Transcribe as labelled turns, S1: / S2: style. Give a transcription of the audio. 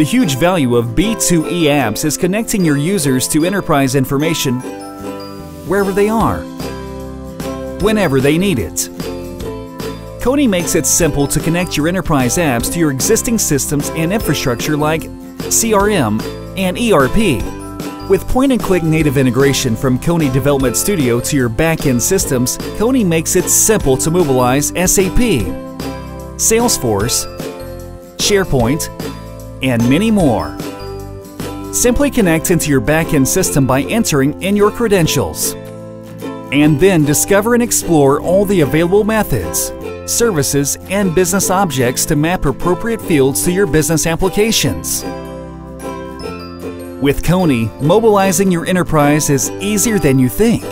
S1: The huge value of B2E apps is connecting your users to enterprise information wherever they are, whenever they need it. Kony makes it simple to connect your enterprise apps to your existing systems and infrastructure like CRM and ERP. With point-and-click native integration from Kony Development Studio to your back-end systems, Kony makes it simple to mobilize SAP, Salesforce, SharePoint, and many more. Simply connect into your back-end system by entering in your credentials, and then discover and explore all the available methods, services, and business objects to map appropriate fields to your business applications. With Kony, mobilizing your enterprise is easier than you think.